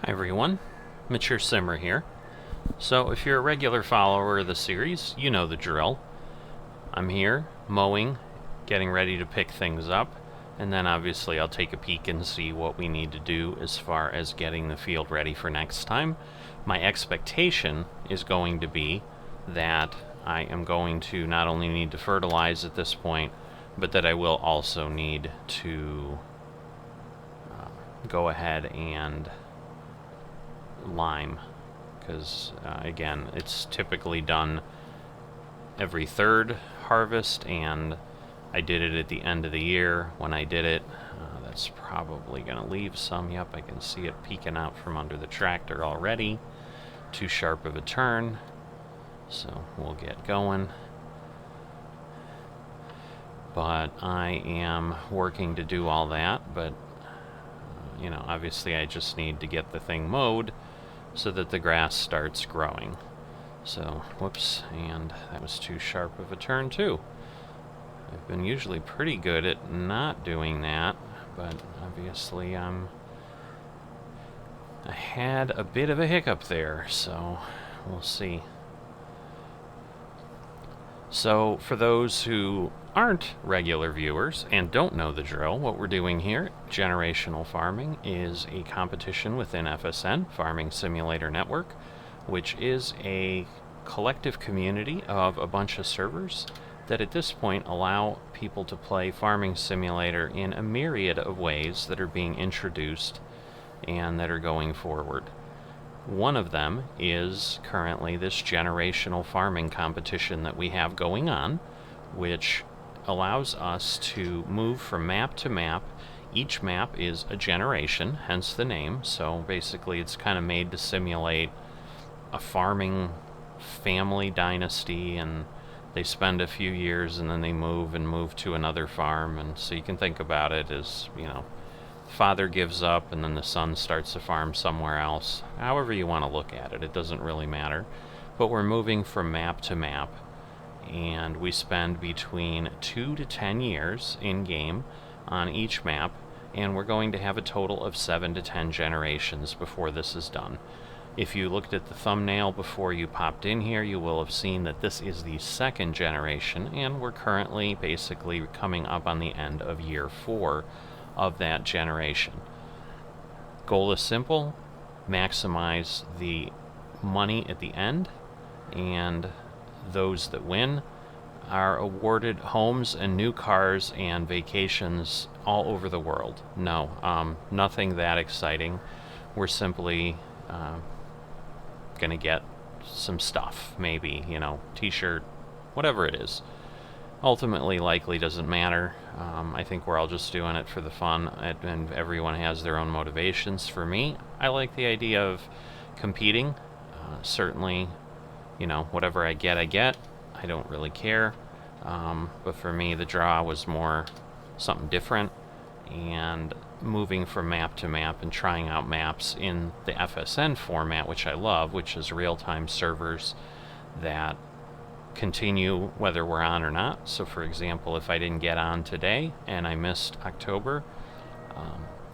Hi everyone, Mature Simmer here. So if you're a regular follower of the series, you know the drill. I'm here, mowing, getting ready to pick things up, and then obviously I'll take a peek and see what we need to do as far as getting the field ready for next time. My expectation is going to be that I am going to not only need to fertilize at this point, but that I will also need to go ahead and lime, because again, it's typically done every third harvest, and I did it at the end of the year when I did it. That's probably going to leave some. Yep, I can see it peeking out from under the tractor already. Too sharp of a turn, so we'll get going. But I am working to do all that, but you know, obviously I just need to get the thing mowed so that the grass starts growing. So, whoops, and that was too sharp of a turn too. I've been usually pretty good at not doing that, but obviously I had a bit of a hiccup there, so we'll see. So, for those who aren't regular viewers and don't know the drill, what we're doing here, Generational Farming, is a competition within FSN, Farming Simulator Network, which is a collective community of a bunch of servers that at this point allow people to play Farming Simulator in a myriad of ways that are being introduced and that are going forward. One of them is currently this generational farming competition that we have going on, which allows us to move from map to map. Each map is a generation, hence the name. So basically it's kind of made to simulate a farming family dynasty, and they spend a few years and then they move to another farm. And so you can think about it as, you know, father gives up and then the son starts a farm somewhere else. However you want to look at it, it doesn't really matter. But we're moving from map to map, and we spend between 2 to 10 years in game on each map, and we're going to have a total of 7 to 10 generations before this is done. If you looked at the thumbnail before you popped in here, you will have seen that this is the second generation, and we're currently basically coming up on the end of year 4 of that generation. Goal is simple: maximize the money at the end, and those that win are awarded homes and new cars and vacations all over the world. No, nothing that exciting. We're simply gonna get some stuff, maybe, you know, t-shirt, whatever it is. Ultimately, likely doesn't matter. I think we're all just doing it for the fun, and everyone has their own motivations. For me, I like the idea of competing. Certainly, you know, whatever I get, I don't really care. But for me, the draw was more something different, and moving from map to map and trying out maps in the FSN format, which I love, which is real-time servers that continue whether we're on or not. So for example, if I didn't get on today and I missed October,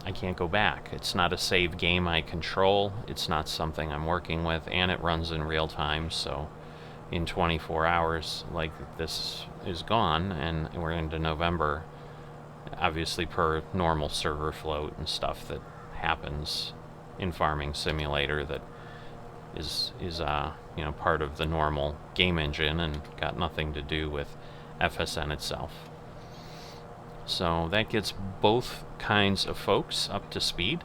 I can't go back. It's not a save game I control, it's not something I'm working with, and it runs in real time. So in 24 hours, like, this is gone, and we're into November, obviously per normal server float and stuff that happens in Farming Simulator that is you know, part of the normal game engine and got nothing to do with FSN itself. So that gets both kinds of folks up to speed.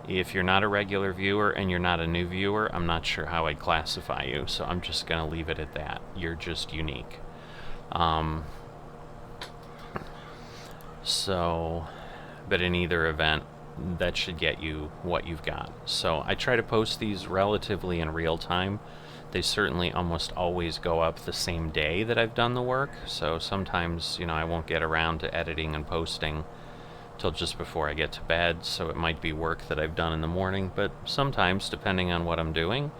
If you're not a regular viewer and you're not a new viewer, I'm not sure how I'd classify you, so I'm just going to leave it at that. You're just unique. But in either event, that should get you what you've got. So I try to post these relatively in real time. They certainly almost always go up the same day that I've done the work, so sometimes, you know, I won't get around to editing and posting till just before I get to bed, so it might be work that I've done in the morning. But sometimes, depending on what I'm doing,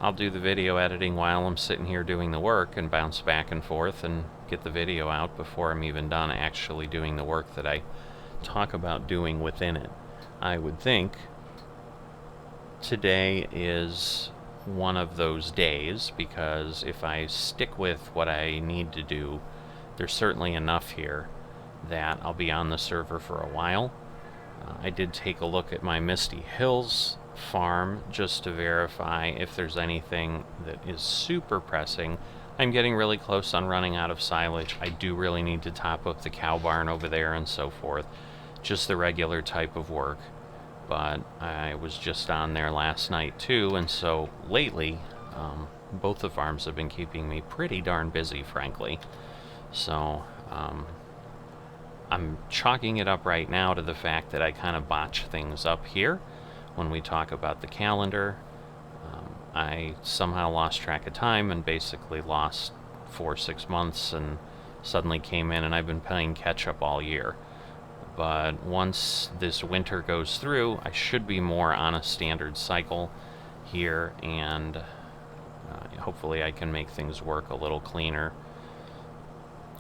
I'll do the video editing while I'm sitting here doing the work and bounce back and forth and get the video out before I'm even done actually doing the work that I talk about doing within it. I would think today is one of those days, because if I stick with what I need to do, there's certainly enough here that I'll be on the server for a while. I did take a look at my Misty Hills farm just to verify if there's anything that is super pressing. I'm getting really close on running out of silage. I do really need to top up the cow barn over there and so forth. Just the regular type of work. But I was just on there last night too, and so lately both the farms have been keeping me pretty darn busy, frankly. So I'm chalking it up right now to the fact that I kind of botch things up here when we talk about the calendar. I somehow lost track of time and basically lost 4 or 6 months and suddenly came in, and I've been playing catch up all year. But once this winter goes through, I should be more on a standard cycle here, and hopefully I can make things work a little cleaner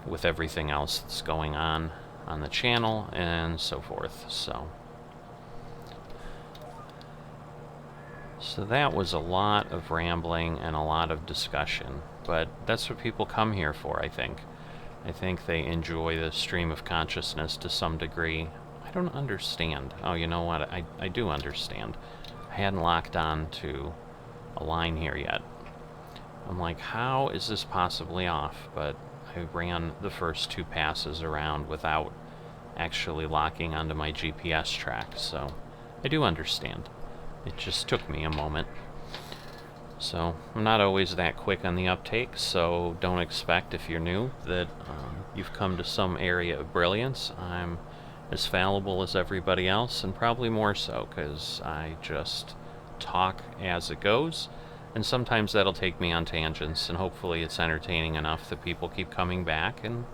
with everything else that's going on the channel and so forth. So that was a lot of rambling and a lot of discussion, but that's what people come here for, I think. I think they enjoy the stream of consciousness to some degree. I don't understand. Oh, you know what? I do understand. I hadn't locked on to a line here yet. I'm like, how is this possibly off? But I ran the first 2 passes around without actually locking onto my GPS track, so I do understand. It just took me a moment. So I'm not always that quick on the uptake, so don't expect, if you're new, that you've come to some area of brilliance. I'm as fallible as everybody else, and probably more so, because I just talk as it goes, and sometimes that'll take me on tangents, and hopefully it's entertaining enough that people keep coming back, and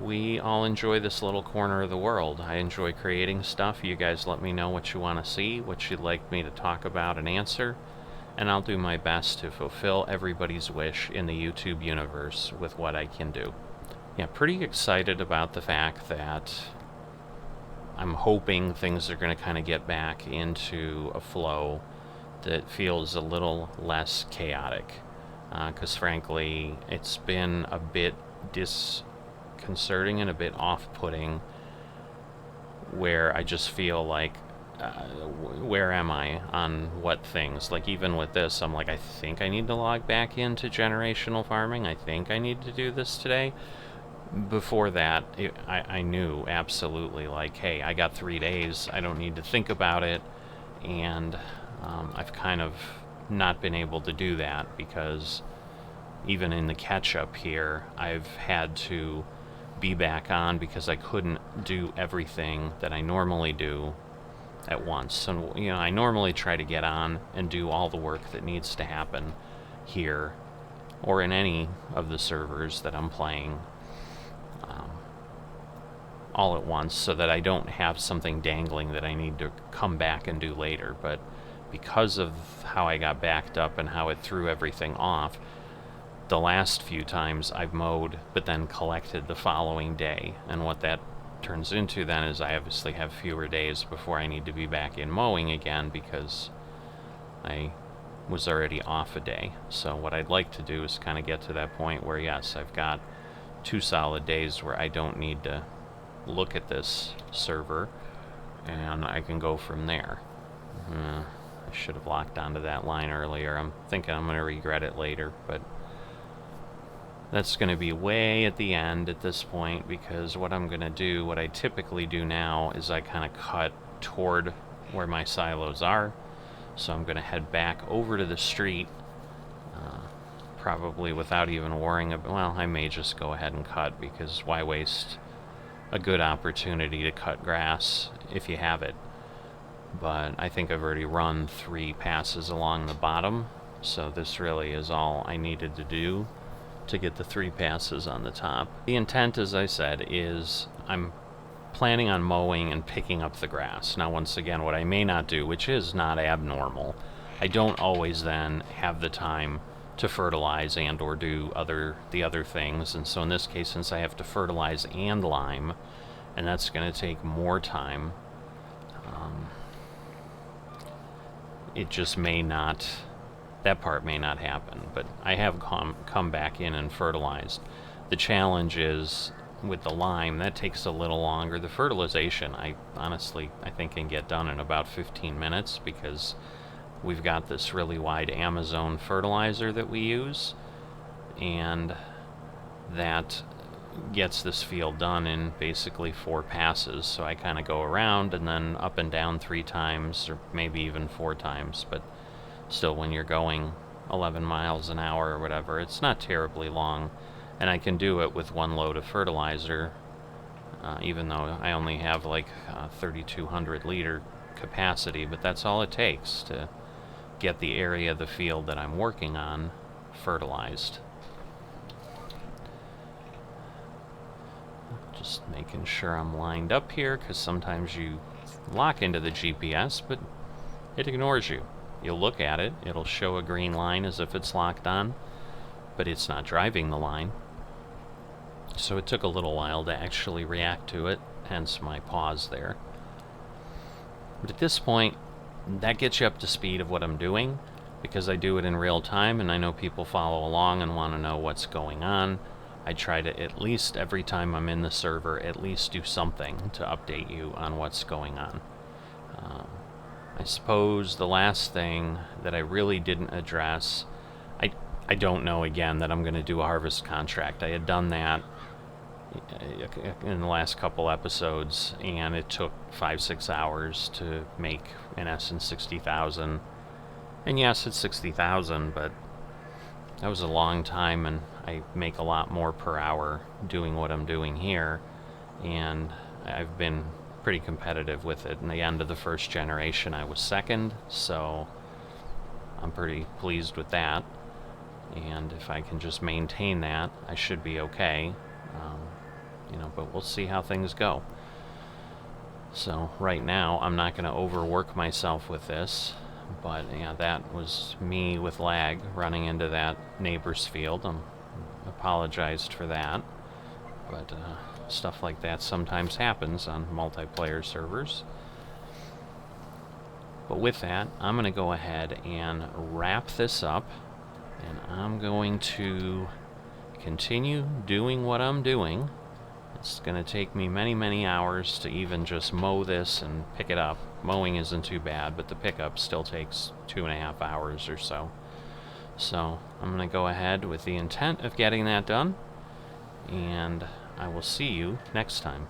we all enjoy this little corner of the world. I enjoy creating stuff. You guys let me know what you want to see, what you'd like me to talk about and answer, and I'll do my best to fulfill everybody's wish in the YouTube universe with what I can do. Yeah, pretty excited about the fact that I'm hoping things are going to kind of get back into a flow that feels a little less chaotic, because frankly, it's been a bit disconcerting and a bit off-putting, where I just feel like, where am I on what things? Like, even with this, I'm like, I think I need to log back into generational farming. I think I need to do this today. Before that, I knew absolutely, like, hey, I got 3 days. I don't need to think about it. And I've kind of not been able to do that, because even in the catch-up here, I've had to be back on because I couldn't do everything that I normally do at once. And you know, I normally try to get on and do all the work that needs to happen here or in any of the servers that I'm playing all at once, so that I don't have something dangling that I need to come back and do later. But because of how I got backed up and how it threw everything off, the last few times I've mowed but then collected the following day, and what that turns into then is I obviously have fewer days before I need to be back in mowing again, because I was already off a day. So what I'd like to do is kind of get to that point where, yes, I've got 2 solid days where I don't need to look at this server, and I can go from there. I should have locked onto that line earlier. I'm thinking I'm going to regret it later, but that's going to be way at the end at this point, because what I'm going to do, what I typically do now, is I kind of cut toward where my silos are. So I'm going to head back over to the street, probably without even worrying about, well, I may just go ahead and cut, because why waste a good opportunity to cut grass if you have it. But I think I've already run 3 passes along the bottom, so this really is all I needed to do to get the 3 passes on the top. The intent, as I said, is I'm planning on mowing and picking up the grass. Now, once again, what I may not do, which is not abnormal, I don't always then have the time to fertilize and or do the other things. And so in this case, since I have to fertilize and lime, and that's going to take more time, it just may not, that part may not happen. But I have come back in and fertilized. The challenge is with the lime, that takes a little longer. The fertilization, I think can get done in about 15 minutes because we've got this really wide Amazon fertilizer that we use, and that gets this field done in basically 4 passes. So I kind of go around and then up and down 3 times, or maybe even 4 times, but still, when you're going 11 miles an hour or whatever, it's not terribly long. And I can do it with 1 load of fertilizer, even though I only have like 3,200 liter capacity, but that's all it takes to get the area of the field that I'm working on fertilized. Just making sure I'm lined up here, because sometimes you lock into the GPS, but it ignores you. You'll look at it, it'll show a green line as if it's locked on, but it's not driving the line. So it took a little while to actually react to it, hence my pause there. But at this point, that gets you up to speed of what I'm doing, because I do it in real time, and I know people follow along and want to know what's going on. I try to, at least every time I'm in the server, at least do something to update you on what's going on. I suppose the last thing that I really didn't address, I don't know, again, that I'm going to do a harvest contract. I had done that in the last couple episodes, and it took 5-6 hours to make, in essence, 60,000. And yes, it's 60,000, but that was a long time, and I make a lot more per hour doing what I'm doing here, and I've been pretty competitive with it. In the end of the first generation, I was second, so I'm pretty pleased with that. And if I can just maintain that, I should be okay. But we'll see how things go. So right now, I'm not going to overwork myself with this, but yeah, that was me with lag running into that neighbor's field. Apologized for that, but stuff like that sometimes happens on multiplayer servers. But with that, I'm going to go ahead and wrap this up, and I'm going to continue doing what I'm doing. It's going to take me many, many hours to even just mow this and pick it up. Mowing isn't too bad, but the pickup still takes 2.5 hours or so. So I'm going to go ahead with the intent of getting that done, and I will see you next time.